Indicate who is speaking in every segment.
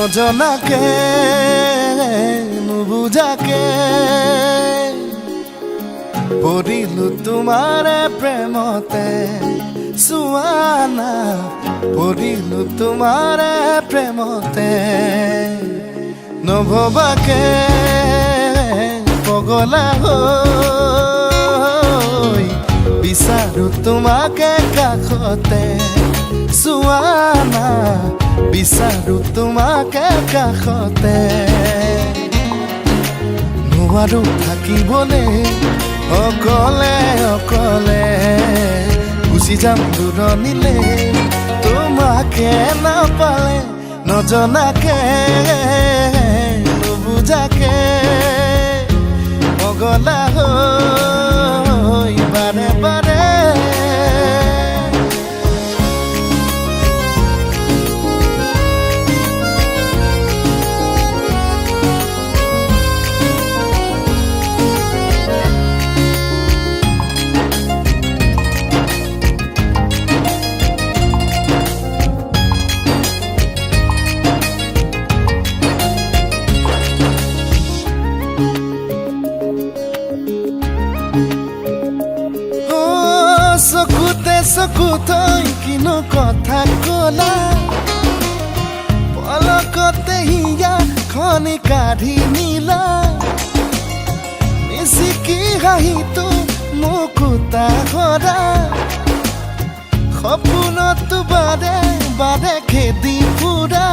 Speaker 1: নজনাকে নুবুজাকে পৰিলো তোমাৰে প্ৰেমতে সুৱানা পৰিলো তোমাৰে প্ৰেমতে নভবাকে পগলা হৈ বিচাৰো তোমাকে কাষতে সুৱানা বিচাৰো তোমাকে কাষতে নোৱাৰো থাকিবলৈ অকলে অকলে গুচি যাম দূৰণিলে তোমাকে নাপালে নজনাকে নুবুজাকে পগলা হৈ বাৰে বাৰে চকুতৈ কিনো কথা কলা পলকতে হিয়া খনি কাঢ়ি নিলা মিচিকি হাঁহিটো মুকুতা কৰা সপোনতো বাৰে বাৰে খেদি ফুৰা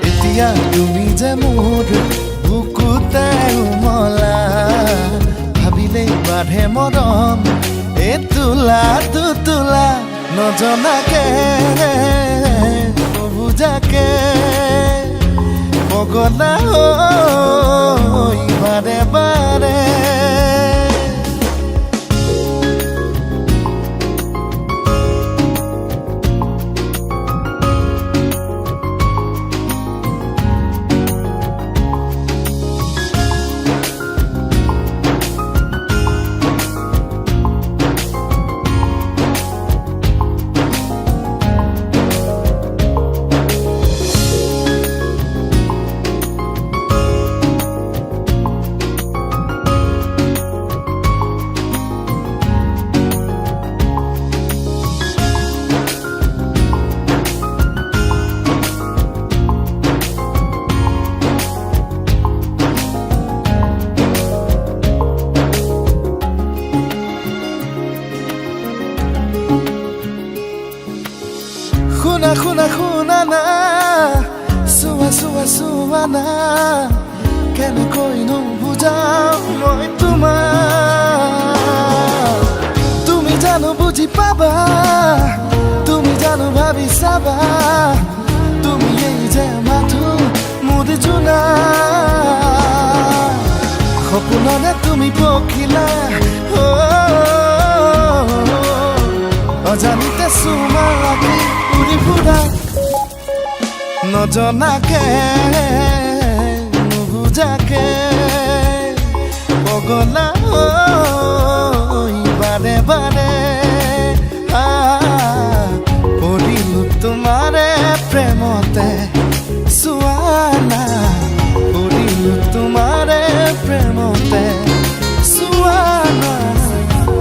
Speaker 1: এতিয়া তুমি যে মোৰ বুকুতে উমলা ভাবিলেই বাঢ়ে মৰম তুলা তুলা নজনাকে নুবুজাকে পগলা হৈ বাৰে বাৰে শুনা না চোৱা কেনেকৈ নুবুজাও মই তোমাক তুমি জানো বুজি পাবা তুমি জানো ভাবি চাবা তুমি এই যে মাথো মোৰ জোনা সপোনতে তুমি পখিলা অজানিতে চুমা লাগি উৰি ফুৰা নজনাকে নুবুজাকে পগলা হৈ বাৰে বাৰে পৰিলো তোমাৰে প্ৰেমতে সুৱানা পৰিলো তোমাৰে প্ৰেমতে সুৱানা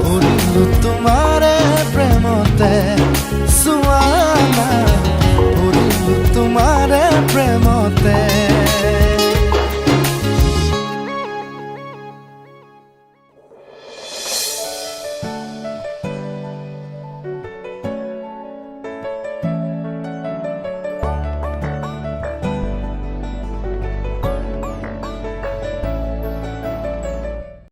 Speaker 1: পৰিলো তোমাৰে প্ৰেমতে সুৱানা পৰিলো তোমাৰে প্ৰেমতে